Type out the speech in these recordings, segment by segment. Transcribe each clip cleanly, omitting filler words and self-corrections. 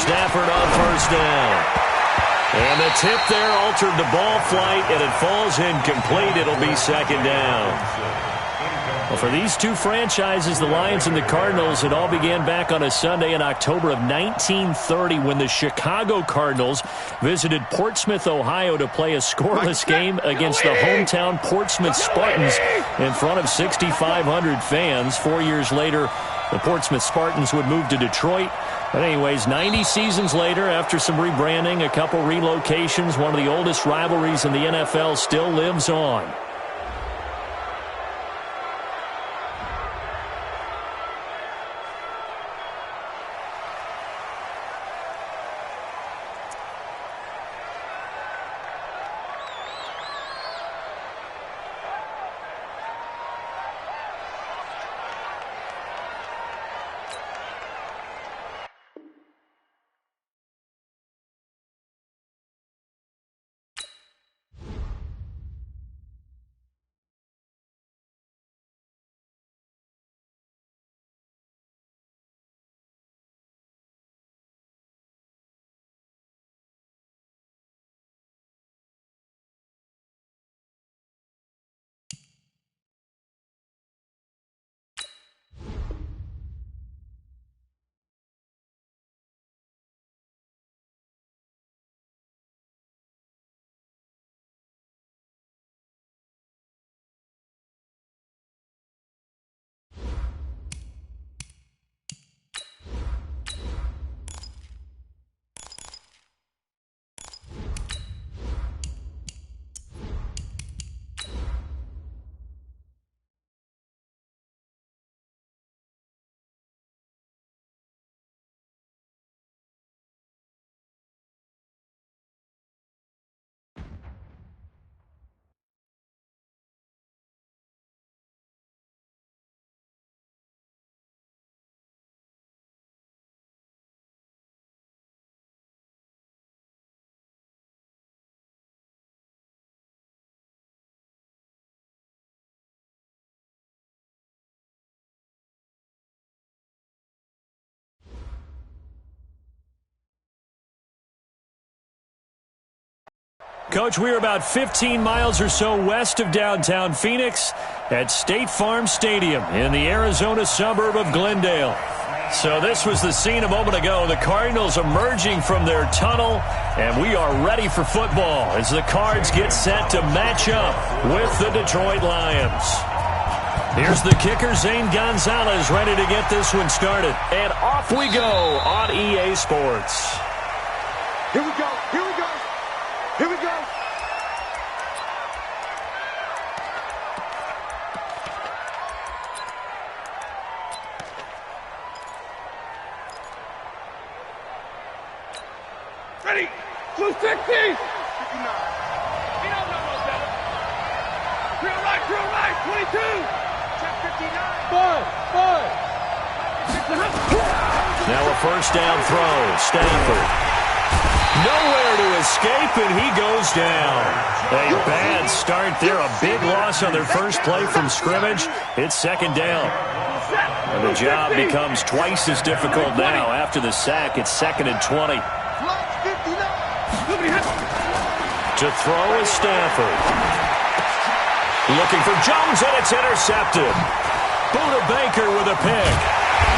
Stafford on first down. And the tip there altered the ball flight, and it falls incomplete. It'll be second down. Well, for these two franchises, the Lions and the Cardinals, it all began back on a Sunday in October of 1930 when the Chicago Cardinals visited Portsmouth, Ohio to play a scoreless game against the hometown Portsmouth Spartans in front of 6,500 fans. 4 years later, the Portsmouth Spartans would move to Detroit. But anyways, 90 seasons later, after some rebranding, a couple relocations, one of the oldest rivalries in the NFL still lives on. Coach, we're about 15 miles or so west of downtown Phoenix at State Farm Stadium in the Arizona suburb of Glendale. So this was the scene a moment ago. The Cardinals emerging from their tunnel, and we are ready for football as the Cards get set to match up with the Detroit Lions. Here's the kicker, Zane Gonzalez, ready to get this one started. And off we go on EA Sports. Here we go, here we go, here we go. Ready, 260. 59. He don't know no better. Real right, 22. Check 59. Five. Now a first down throw, Stafford. Nowhere to escape, and he goes down. A bad start there, a big loss on their first play from scrimmage. It's second down. And the job becomes twice as difficult now. After the sack, it's 2nd and 20. To throw is Stafford. Looking for Jones, and it's intercepted. Buda Baker with a pick.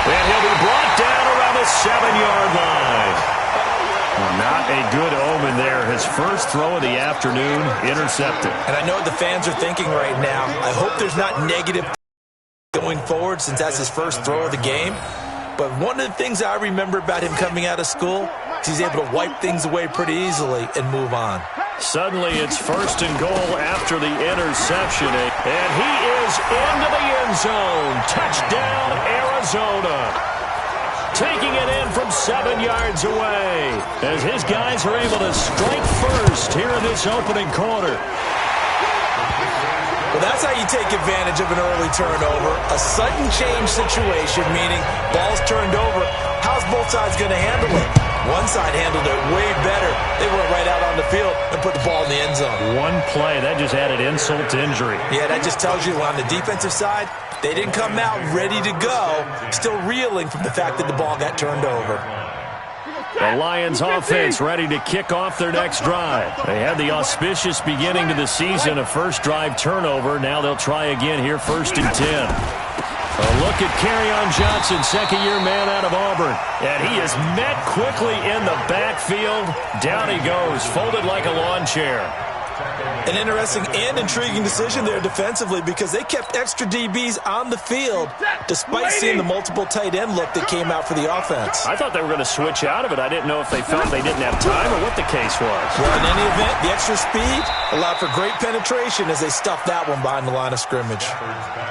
And he'll be brought down around the 7-yard line. Well, not a good omen there. His first throw of the afternoon intercepted. And I know what the fans are thinking right now. I hope there's not negative going forward since that's his first throw of the game. But one of the things I remember about him coming out of school is he's able to wipe things away pretty easily and move on. Suddenly it's 1st and goal after the interception. And he is into the end zone. Touchdown, Arizona. Taking it in from 7 yards away as his guys are able to strike first here in this opening quarter. That's how you take advantage of an early turnover. A sudden change situation, meaning ball's turned over. How's both sides going to handle it? One side handled it way better. They went right out on the field and put the ball in the end zone. One play, that just added insult to injury. Yeah, that just tells you on the defensive side, they didn't come out ready to go, still reeling from the fact that the ball got turned over. The Lions offense ready to kick off their next drive. They had the auspicious beginning to the season, a first drive turnover. Now they'll try again here, 1st and 10. A look at Kerryon Johnson, second-year man out of Auburn. And he is met quickly in the backfield. Down he goes, folded like a lawn chair. An interesting and intriguing decision there defensively because they kept extra DBs on the field despite seeing the multiple tight end look that came out for the offense. I thought they were going to switch out of it. I didn't know if they felt they didn't have time or what the case was. Well, in any event, the extra speed allowed for great penetration as they stuffed that one behind the line of scrimmage.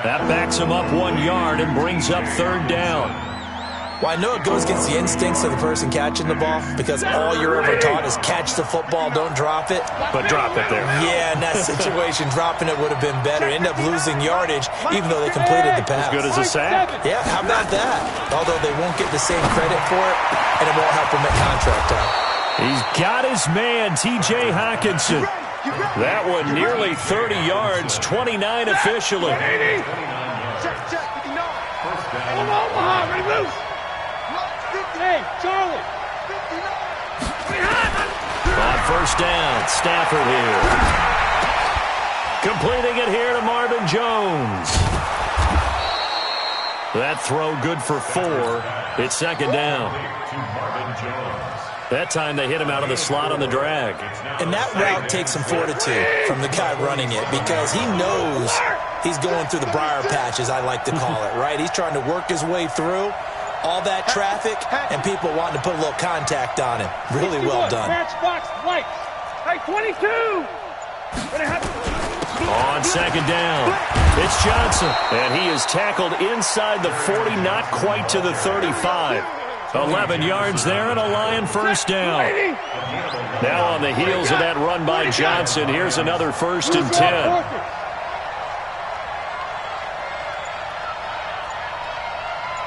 That backs them up 1 yard and brings up 3rd down. Well, I know it goes against the instincts of the person catching the ball because all you're ever taught is catch the football, don't drop it. But drop it there. Yeah, in that situation, dropping it would have been better. End up losing yardage even though they completed the pass. As good as a sack. Yeah, how about that? Although they won't get the same credit for it, and it won't help them at contract time. He's got his man, T.J. Hockenson. That one nearly 30 yards, 29 officially. Check, 59. Omaha, ready, loose. Hey, Charlie. 59. On 1st down, Stafford here. Completing it here to Marvin Jones. That throw good for 4. It's 2nd down. That time they hit him out of the slot on the drag. And that route takes some fortitude from the guy running it because he knows he's going through the briar patch, as I like to call it, right? He's trying to work his way through all that traffic and people wanting to put a little contact on him. Really well done. Matchbox white. Hey, 22. On 2nd down, it's Johnson. And he is tackled inside the 40, not quite to the 35. 11 yards there and a Lion 1st down. Now on the heels of that run by Johnson, here's another 1st and 10.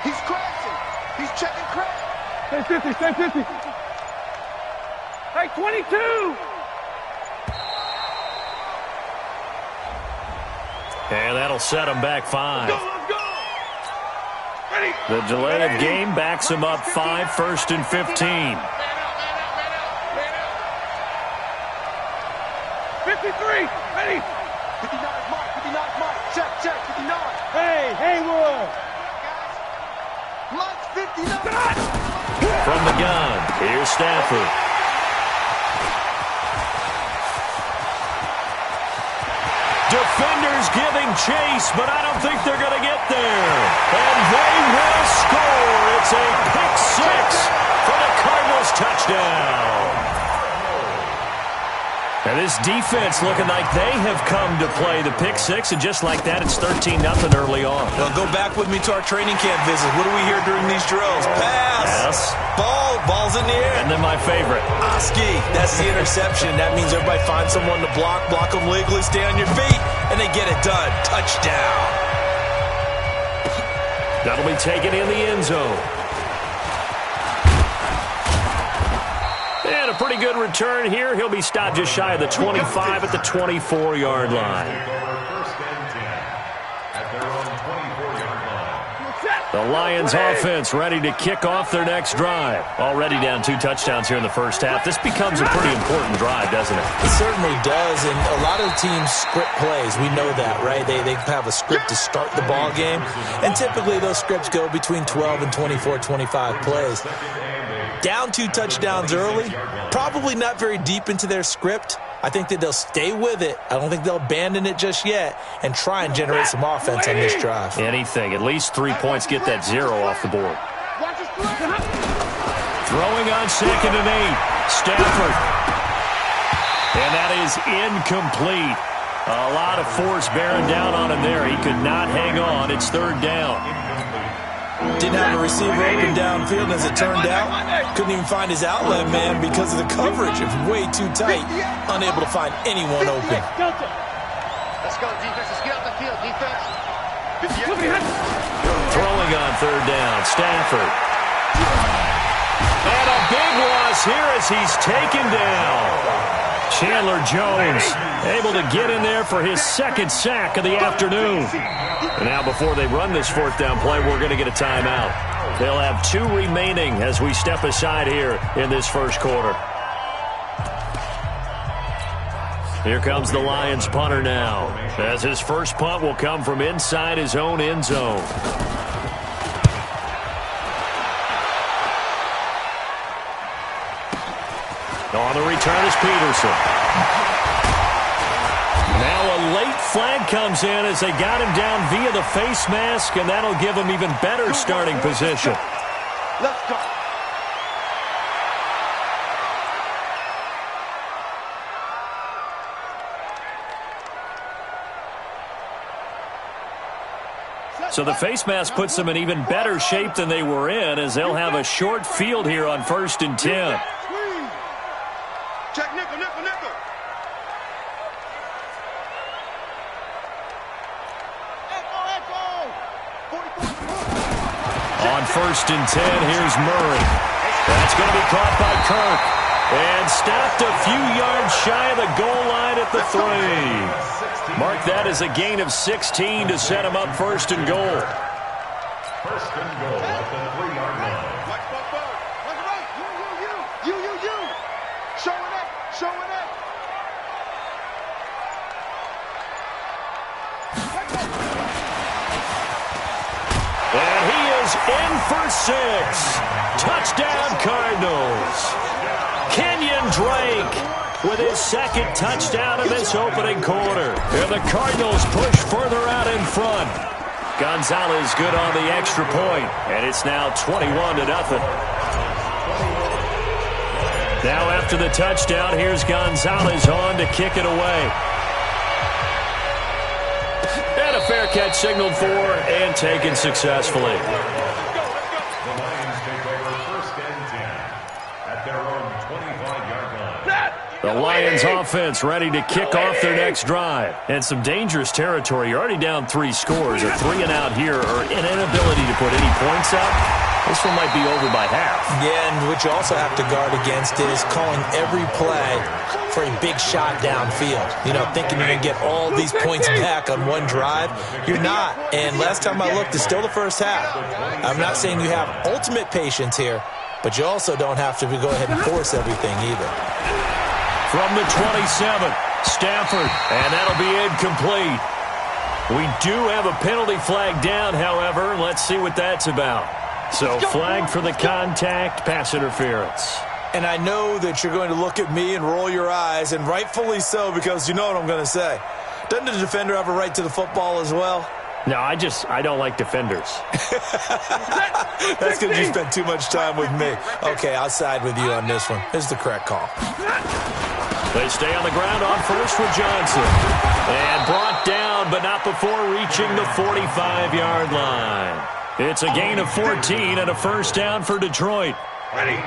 He's crashing. He's checking crash. Stay 50, stay 50. Hey, 22. And that'll set him back 5. Let's go. Ready. The delay of game backs him up 5, 1st and 15. 53. Ready. 59 is Mike. 59 is Mike. Check, 59. Hey, Haywood. Mike's 59. From the gun, here's Stafford. Defenders giving chase, but I don't think they're going to get there. And they will score. It's a pick 6 for the Cardinals touchdown. And this defense looking like they have come to play the pick 6, and just like that, it's 13-0 early on. Well, go back with me to our training camp visit. What do we hear during these drills? Pass. Yes. Ball's in the air. And then my favorite. Oski, that's the interception. That means everybody finds someone to block them legally, stay on your feet, and they get it done. Touchdown. That'll be taken in the end zone. And a pretty good return here. He'll be stopped just shy of the 25 at the 24-yard line. The Lions offense ready to kick off their next drive. Already down 2 touchdowns here in the first half. This becomes a pretty important drive, doesn't it? It certainly does, and a lot of the teams script plays. We know that, right? They have a script to start the ball game, and typically those scripts go between 12 and 24, 25 plays. Down 2 touchdowns early, probably not very deep into their script. I think that they'll stay with it. I don't think they'll abandon it just yet and try and generate some offense on this drive. Anything. At least 3 points, get that 0 off the board. Throwing on 2nd and 8. Stafford. And that is incomplete. A lot of force bearing down on him there. He could not hang on. It's 3rd down. Didn't have a receiver open downfield, as it turned out. Couldn't even find his outlet man because of the coverage. It was way too tight. Unable to find anyone open. Let's go, defense. Let's get out the defense. Throwing on third down, Stafford. And a big loss here as he's taken down. Chandler Jones able to get in there for his second sack of the afternoon. And now before they run this fourth down play, we're going to get a timeout. They'll have 2 remaining as we step aside here in this first quarter. Here comes the Lions punter now, as his first punt will come from inside his own end zone. On the return is Peterson. Now a late flag comes in as they got him down via the face mask, and that'll give him even better starting position. Let's go. So the face mask puts them in even better shape than they were in, as they'll have a short field here on 1st and 10. Check nickel, nickel, nickel. On 1st and 10, here's Murray. That's going to be caught by Kirk. And stopped a few yards shy of the goal line at the 3. Mark that as a gain of 16 to set him up 1st and goal. 1st and goal at the 3-yard line. You. Showing it. And he is in for 6. Touchdown, Cardinals. Kenyon Drake with his second touchdown of this opening quarter. And the Cardinals push further out in front. Gonzalez good on the extra point, and it's now 21-0. Now after the touchdown, here's Gonzalez on to kick it away. And a fair catch signaled for and taken successfully. The Lions take over 1st and 10 at their own 25-yard line. The Lions offense ready to kick off their next drive. And some dangerous territory. You're already down 3 scores. A 3-and-out here or an inability to put any points up. This one might be over by half. Yeah, and what you also have to guard against is calling every play for a big shot downfield. You know, thinking you're going to get all these points back on one drive. You're not. And last time I looked, it's still the first half. I'm not saying you have ultimate patience here, but you also don't have to go ahead and force everything either. From the 27, Stafford, and that'll be incomplete. We do have a penalty flag down, however. Let's see what that's about. So flag for the contact, pass interference. And I know that you're going to look at me and roll your eyes, and rightfully so, because you know what I'm going to say. Doesn't the defender have a right to the football as well? No, I don't like defenders. That's because you spent too much time with me. Okay, I'll side with you on this one. This is the correct call. They stay on the ground on first with Johnson. And brought down, but not before reaching the 45-yard line. It's a gain of 14 and a first down for Detroit. Ready? 50.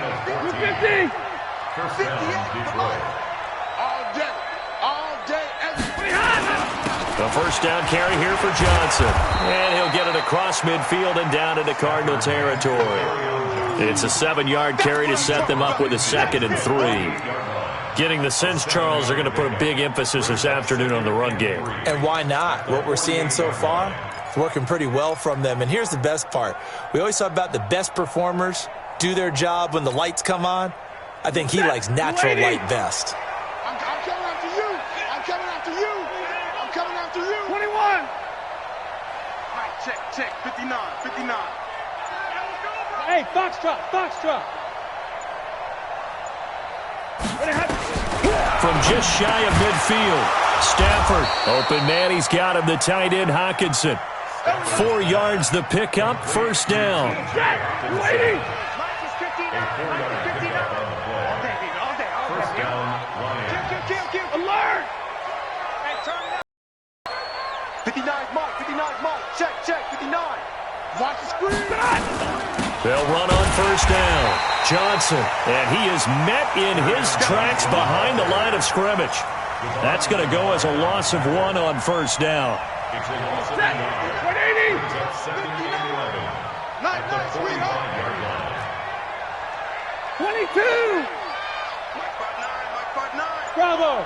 1st down, Detroit. All day, every The first down carry here for Johnson. And he'll get it across midfield and down into Cardinal territory. It's a 7-yard carry to set them up with a 2nd and 3. Getting the sense, Charles, they're going to put a big emphasis this afternoon on the run game. And why not? What we're seeing so far, it's working pretty well from them. And here's the best part. We always talk about the best performers do their job when the lights come on. I think he likes natural light best. I'm coming after you. I'm coming after you. I'm coming after you. 21. Right, check. 59. Hey, Foxtrot. From just shy of midfield, Stafford, open man, he's got him, the tight end Hawkinson. 4 yards the pickup, first down. Waiting. First down, Lions. Alert. Hey, turn it up. 59 mark. Check. 59. Watch the screen. They'll run on first down. Johnson, and he is met in his tracks behind the line of scrimmage. That's going to go as a loss of 1 on first down. It's a loss of 9. It's up 2nd and 11 at the 45-yard line. 22. Mike 9. Bravo.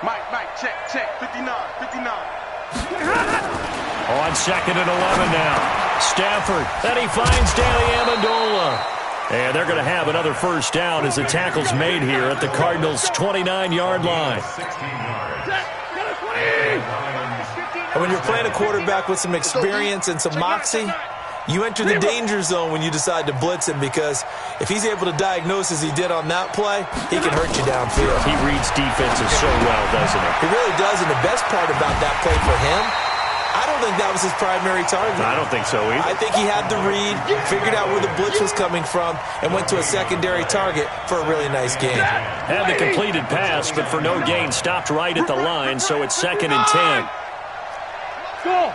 Mike, check. 59. On 2nd and 11 now. Stafford, and he finds Danny Amendola. And they're going to have another first down as the tackle's made here at the Cardinals' 29-yard line. 16 yards. And when you're playing a quarterback with some experience and some moxie, you enter the danger zone when you decide to blitz him, because if he's able to diagnose as he did on that play, he can hurt you downfield. He reads defenses so well, doesn't he? He really does, and the best part about that play for him, I don't think that was his primary target. I don't think so either. I think he had the read, figured out where the blitz was coming from, and went to a secondary target for a really nice game. Had the completed pass, but for no gain, stopped right at the line, so it's 2nd and 10. Go.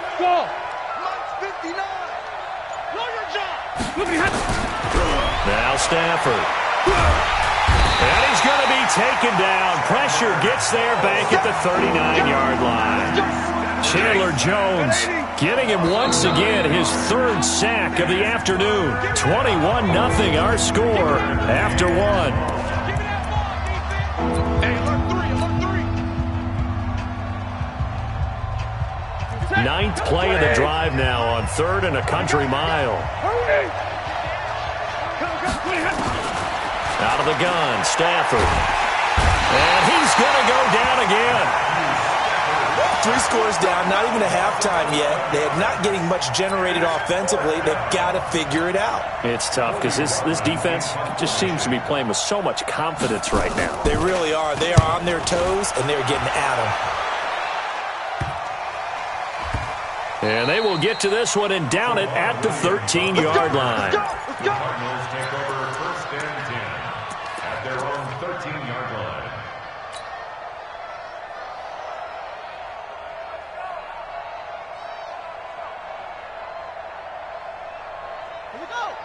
Mike's 59. Know your job. Now Stafford. And he's going to be taken down. Pressure gets there back at the 39-yard line. Chandler Jones getting him once again his 3rd sack of the afternoon. 21-0 our score after 1. Hey, alert 3. 9th play of the drive now on 3rd and a country mile. Out of the gun, Stafford. And he's going to go down again. 3 scores down, not even a halftime yet. They're not getting much generated offensively. They've got to figure it out. It's tough because this defense just seems to be playing with so much confidence right now. They really are. They are on their toes, and they're getting at them. And they will get to this one and down it at the 13-yard line. The Cardinals take over 1st and 10 at their own 13-yard line.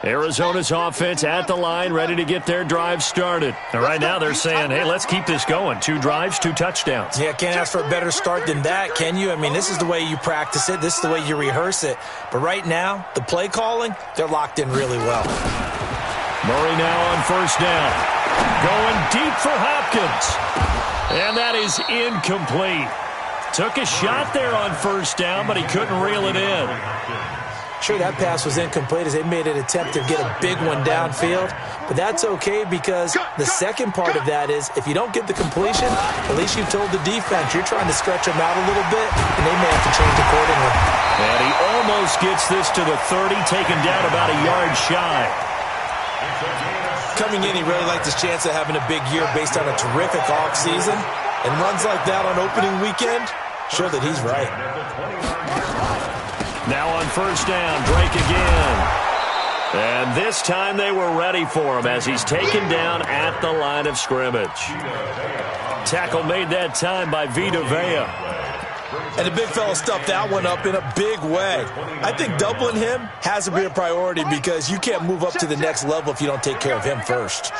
Arizona's offense at the line, ready to get their drive started. And right now they're saying, hey, let's keep this going. 2 drives, 2 touchdowns. Yeah, can't ask for a better start than that, can you? I mean, this is the way you practice it. This is the way you rehearse it. But right now, the play calling, they're locked in really well. Murray now on 1st down. Going deep for Hopkins. And that is incomplete. Took a shot there on 1st down, but he couldn't reel it in. Sure, that pass was incomplete as they made an attempt to get a big one downfield, but that's okay because the second part of that is if you don't get the completion, at least you've told the defense you're trying to stretch them out a little bit, and they may have to change accordingly. And he almost gets this to the 30, taken down about a yard shy. Coming in, he really liked his chance of having a big year based on a terrific offseason, and runs like that on opening weekend, sure that he's right. Now on 1st down, Drake again. And this time they were ready for him as he's taken down at the line of scrimmage. Tackle made that time by Vita Vea. And the big fella stuffed that one up in a big way. I think doubling him has to be a priority because you can't move up to the next level if you don't take care of him first. A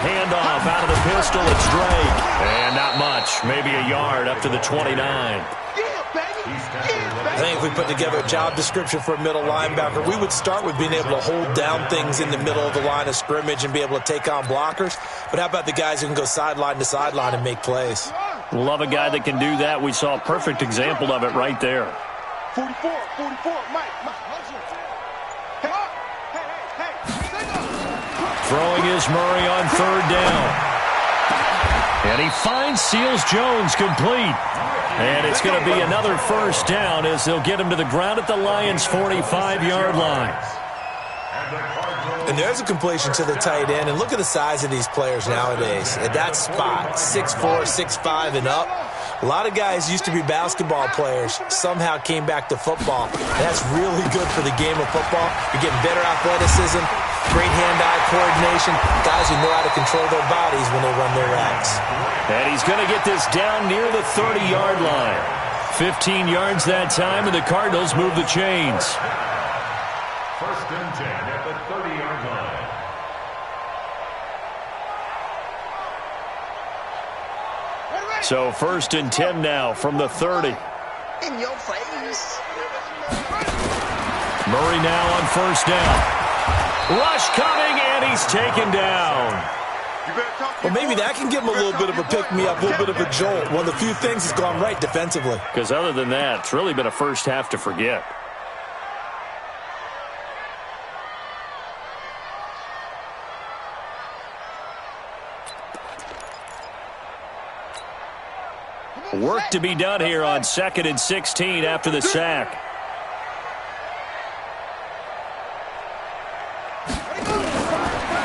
handoff out of the pistol, it's Drake. And not much, maybe a yard up to the 29. I think if we put together a job description for a middle linebacker, we would start with being able to hold down things in the middle of the line of scrimmage and be able to take on blockers. But how about the guys who can go sideline to sideline and make plays? Love a guy that can do that. We saw a perfect example of it right there. 44, Mike. Throwing is Murray on 3rd down. And he finds Seals Jones complete. And it's going to be another first down as they'll get him to the ground at the Lions' 45-yard line. And there's a completion to the tight end. And look at the size of these players nowadays. At that spot, 6'4", 6'5", and up. A lot of guys used to be basketball players, somehow came back to football. And that's really good for the game of football. You're getting better athleticism, great hand-eye coordination, guys who know how to control their bodies when they run their routes. And he's going to get this down near the 30-yard line. 15 yards that time, and the Cardinals move the chains. 1st and 10 at the 30-yard line. So 1st and 10 now from the 30. In your face. Murray now on 1st down. Rush coming, and he's taken down. Well, maybe that can give him a little bit of a pick-me-up, a little bit of a jolt. One of the few things that's gone right defensively. Because other than that, it's really been a first half to forget. Work to be done here on 2nd and 16 after the sack.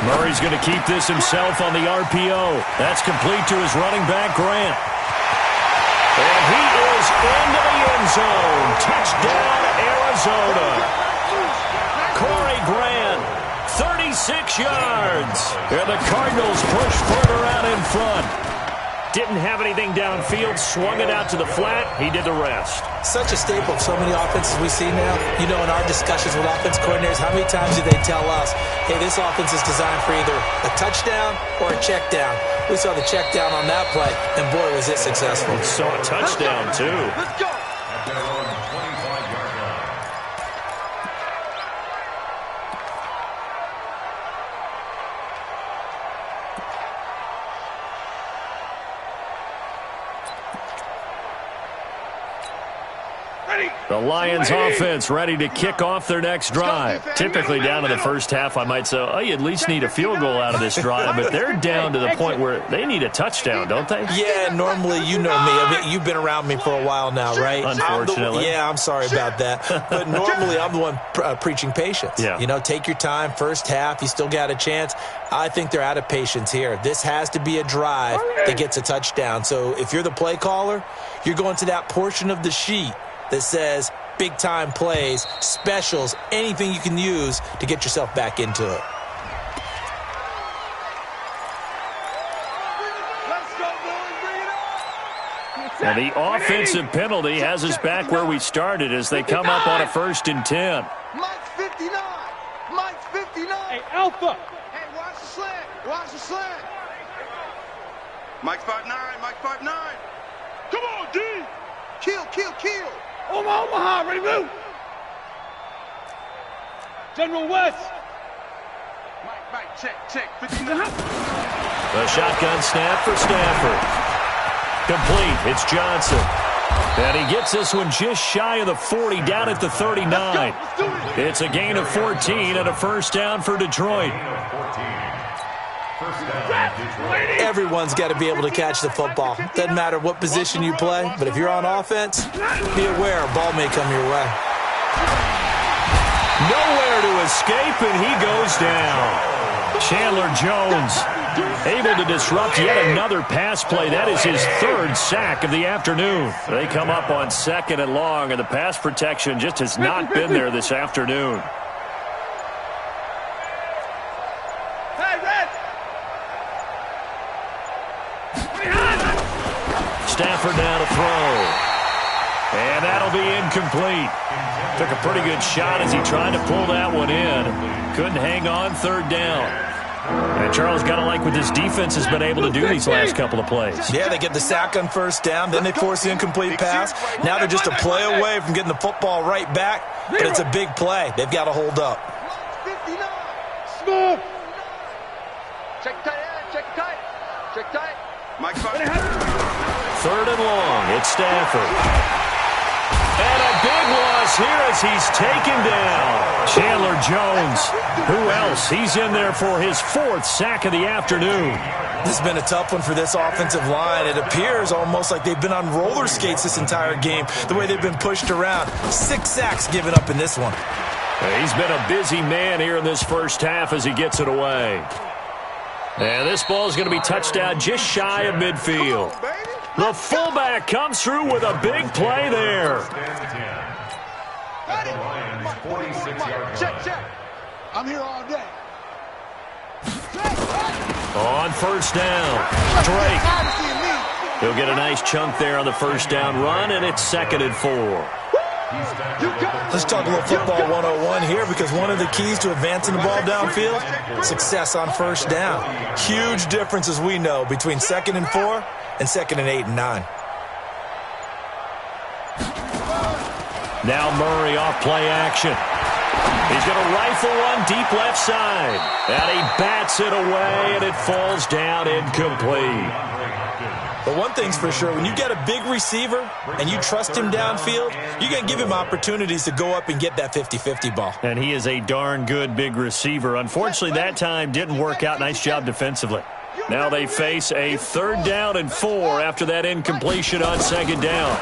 Murray's going to keep this himself on the RPO. That's complete to his running back, Grant. And he is into the end zone. Touchdown, Arizona. Corey Grant, 36 yards. And the Cardinals push further out in front. Didn't have anything downfield, swung it out to the flat. He did the rest. Such a staple of so many offenses we see now. You know, in our discussions with offense coordinators, how many times do they tell us, hey, this offense is designed for either a touchdown or a check down. We saw the check down on that play, and boy, was it successful. Saw a touchdown, too. Let's go. At their own 25-yard line. The Lions offense ready to kick off their next drive. Typically down to the first half, I might say, oh, you at least need a field goal out of this drive, but they're down to the point where they need a touchdown, don't they? Yeah, normally, you know me. I mean, you've been around me for a while now, right? Unfortunately. I'm sorry about that. But normally, I'm the one preaching patience. Yeah. You know, take your time. First half, you still got a chance. I think they're out of patience here. This has to be a drive that gets a touchdown. So if you're the play caller, you're going to that portion of the sheet that says big-time plays, specials, anything you can use to get yourself back into it. Let's go, boys. Bring it on. And the offensive penalty has us back where we started as they come up on a 1st and 10. Mike's 59. Mike's 59. Hey, Alpha. Hey, watch the slant. Watch the slant. Mike's 5'9". Mike's 5'9". Come on, D. Kill, kill, kill. Omaha, ready, move. General West. Mike, check. 59. The shotgun snap for Stafford. Complete. It's Johnson. And he gets this one just shy of the 40, down at the 39. Let's do it. It's a gain of 14 and a first down for Detroit. Everyone's got to be able to catch the football. Doesn't matter what position you play, but if you're on offense, be aware a ball may come your way. Nowhere to escape, and he goes down. Chandler Jones able to disrupt yet another pass play. That is his 3rd sack of the afternoon. They come up on 2nd and long, and the pass protection just has not been there this afternoon. Stafford now to throw. And that'll be incomplete. Took a pretty good shot as he tried to pull that one in. Couldn't hang on, 3rd down. And Charles, got to like what this defense has been able to do these last couple of plays. Yeah, they get the sack on 1st down, then they force the incomplete pass. Now they're just a play away from getting the football right back, but it's a big play. They've got to hold up. 59. Smooth. Check tight. Mike's 5'9". 3rd and long. It's Stafford. And a big loss here as he's taken down. Chandler Jones. Who else? He's in there for his 4th sack of the afternoon. This has been a tough one for this offensive line. It appears almost like they've been on roller skates this entire game, the way they've been pushed around. 6 sacks given up in this one. He's been a busy man here in this first half as he gets it away. And this ball is going to be touchdown just shy of midfield. The fullback comes through with a big play there. At the Lions' 46-yard line. Check. I'm here all day. On 1st down, Drake. He'll get a nice chunk there on the 1st down run, and it's 2nd and 4. Let's talk a little football 101 here, because one of the keys to advancing the ball downfield, success on 1st down. Huge difference, as we know, between 2nd and 4 and 2nd and 8 and 9. Now Murray off play action. He's going to rifle one deep left side. And he bats it away, and it falls down incomplete. But one thing's for sure, when you get a big receiver and you trust him downfield, you're going to give him opportunities to go up and get that 50-50 ball. And he is a darn good big receiver. Unfortunately, that time didn't work out. Nice job defensively. Now they face a 3rd down and 4 after that incompletion on 2nd down.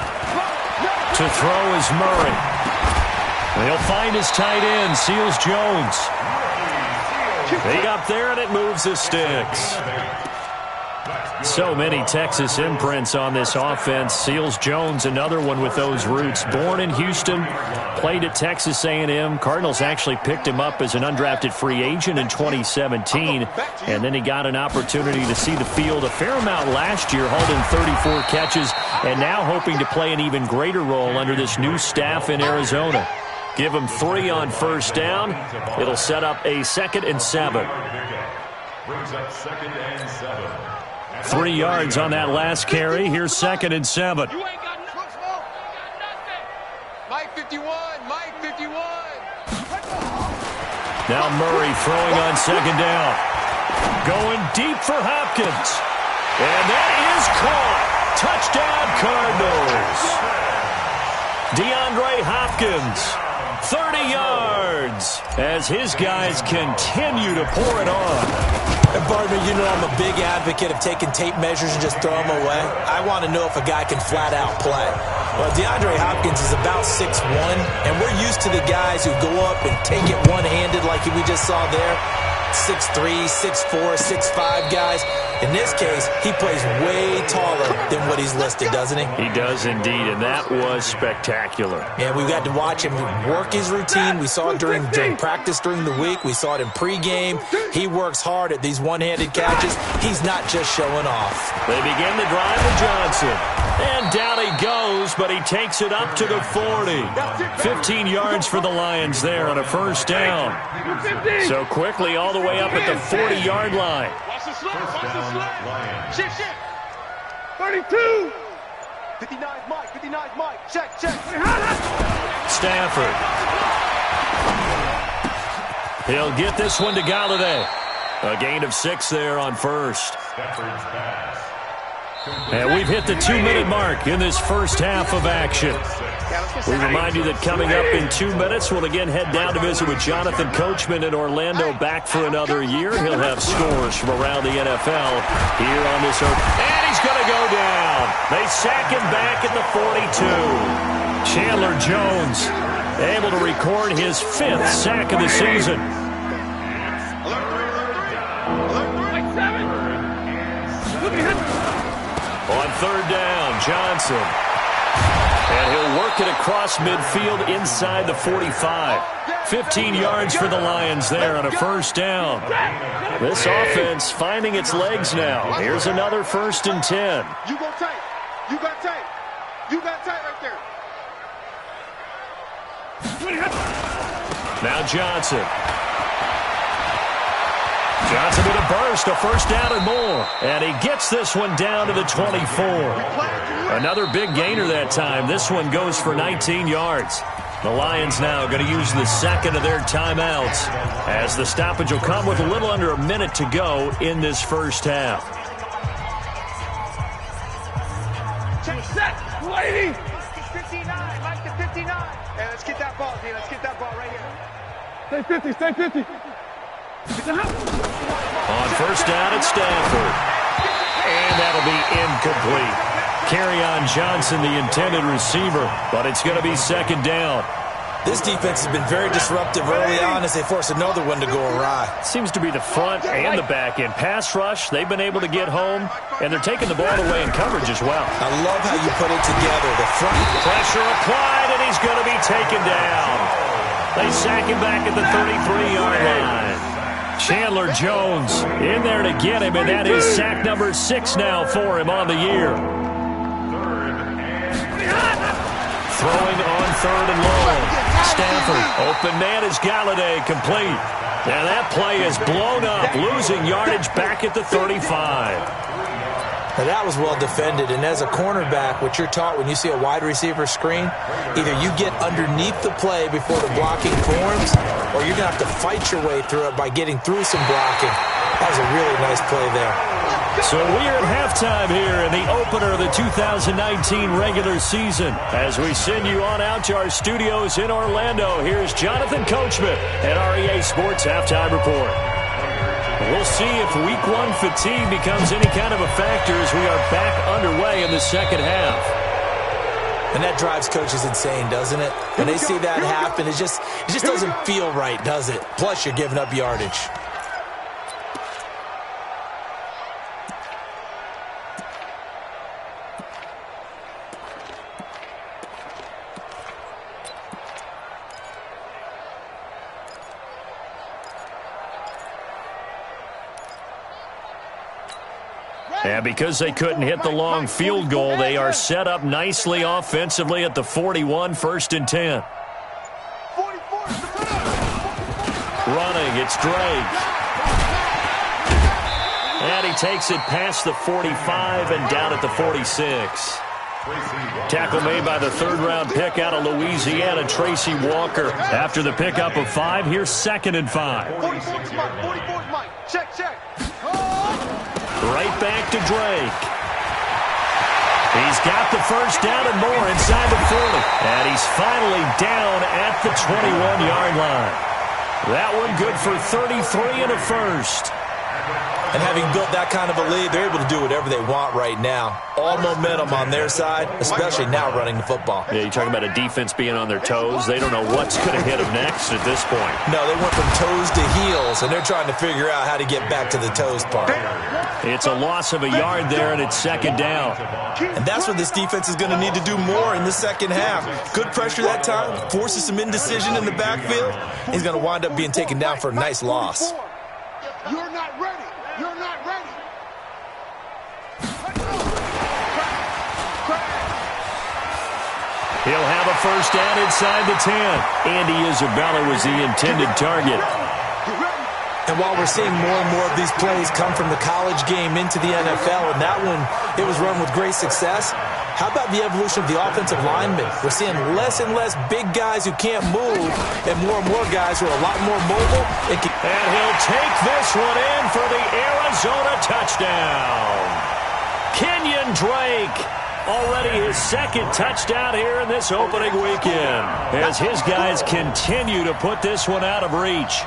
To throw is Murray. He'll find his tight end, Seals Jones. They up there, and it moves the sticks. So many Texas imprints on this offense. Seals Jones, another one with those roots. Born in Houston, played at Texas A&M. Cardinals actually picked him up as an undrafted free agent in 2017. And then he got an opportunity to see the field a fair amount last year, hauled in 34 catches, and now hoping to play an even greater role under this new staff in Arizona. Give him 3 on 1st down. It'll set up a 2nd and 7. Brings up 2nd and 7. 3 yards on that last carry. Here's 2nd and 7. You ain't got nothing. Mike 51. Mike 51. Now Murray throwing on 2nd down. Going deep for Hopkins. And that is caught. Touchdown Cardinals. DeAndre Hopkins, 30 yards, as his guys continue to pour it on. And partner, you know I'm a big advocate of taking tape measures and just throw them away. I want to know if a guy can flat out play. Well, DeAndre Hopkins is about 6'1", and we're used to the guys who go up and take it one-handed like we just saw there. 6'3", 6'4", 6'5" guys. In this case, he plays way taller than what he's listed, doesn't he? He does indeed, and that was spectacular. And we've got to watch him work his routine. We saw it during practice during the week. We saw it in pregame. He works hard at these one-handed catches. He's not just showing off. They begin the drive with Johnson. And down he goes, but he takes it up to the 40. 15 yards for the Lions there on a 1st down. So quickly all the way up at the 40-yard line. Watch the slip. Watch the slip. Shit, shit. 32. 59 Mike. 59 Mike. Check, check. Stafford. He'll get this one to Galladay. A gain of 6 there on 1st. Stafford's pass. And we've hit the 2-minute mark in this first half of action. We remind you that coming up in 2 minutes, we'll again head down to visit with Jonathan Coachman in Orlando, back for another year. He'll have scores from around the NFL here on this earth. And he's going to go down. They sack him back at the 42. Chandler Jones able to record his 5th sack of the season. On 3rd down, Johnson. And he'll work it across midfield inside the 45. 15 yards for the Lions there on a 1st down. This offense finding its legs now. Here's another 1st and 10. You go tight. You got tight. You got tight right there. Now Johnson. Johnson with a burst, a 1st down and more. And he gets this one down to the 24. Another big gainer that time. This one goes for 19 yards. The Lions now going to use the 2nd of their timeouts, as the stoppage will come with a little under a minute to go in this first half. Check, set. 280. 59. Mike to 59. Hey, let's get that ball, D. Let's get that ball right here. Stay 50. Stay 50. On 1st down at Stafford. And that'll be incomplete. Kerryon Johnson, the intended receiver, but it's going to be 2nd down. This defense has been very disruptive early on as they force another one to go awry. Seems to be the front and the back end. Pass rush, they've been able to get home, and they're taking the ball away in coverage as well. I love how you put it together. The front Pressure applied, and he's going to be taken down. They sack him back at the 33-yard line. Chandler Jones in there to get him, and that is sack number 6 now for him on the year. Throwing on 3rd and long. Stafford, open man is Galladay, complete. And that play is blown up, losing yardage back at the 35. Now that was well defended, and as a cornerback, what you're taught when you see a wide receiver screen, either you get underneath the play before the blocking forms, or you're going to have to fight your way through it by getting through some blocking. That was a really nice play there. So we're at halftime here in the opener of the 2019 regular season. As we send you on out to our studios in Orlando, here's Jonathan Coachman at REA Sports Halftime Report. We'll see if Week 1 fatigue becomes any kind of a factor as we are back underway in the second half. And that drives coaches insane, doesn't it? When they see that happen, it just doesn't feel right, does it? Plus, you're giving up yardage. And because they couldn't hit the long field goal, they are set up nicely offensively at the 41, 1st and 10. Running, it's Drake. And he takes it past the 45 and down at the 46. Tackle made by the third-round pick out of Louisiana, Tracy Walker. After the pickup of 5, here's 2nd and 5. 44's Mike. 44's Mike. Check, check. Right back to Drake. He's got the first down and more inside the 40. And he's finally down at the 21-yard line. That one good for 33 and a first. And having built that kind of a lead, they're able to do whatever they want right now. All momentum on their side, especially now running the football. Yeah, you're talking about a defense being on their toes. They don't know what's going to hit them next at this point. No, they went from toes to heels, and they're trying to figure out how to get back to the toes part. It's a loss of a yard there, and it's 2nd down. And that's what this defense is going to need to do more in the second half. Good pressure that time, forces some indecision in the backfield. He's going to wind up being taken down for a nice loss. You're not ready. You're not ready. He'll have a first down inside the 10. Andy Isabella was the intended target. And while we're seeing more and more of these plays come from the college game into the NFL, and that one, it was run with great success, how about the evolution of the offensive linemen? We're seeing less and less big guys who can't move and more guys who are a lot more mobile. And he'll take this one in for the Arizona touchdown. Kenyon Drake, already his 2nd touchdown here in this opening weekend, as his guys continue to put this one out of reach.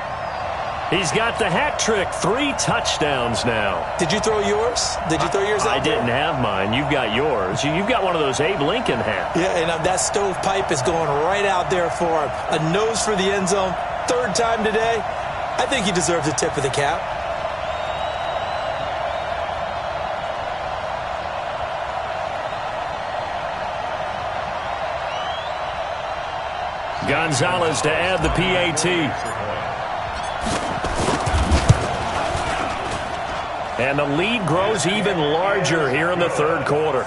He's got the hat trick, 3 touchdowns now. Did you throw yours? Did you throw yours out? I didn't have mine. You've got yours. You've got one of those Abe Lincoln hats. Yeah, and that stovepipe is going right out there for him. A nose for the end zone. 3rd time today. I think he deserves a tip of the cap. Gonzalez to add the PAT. And the lead grows even larger here in the 3rd quarter.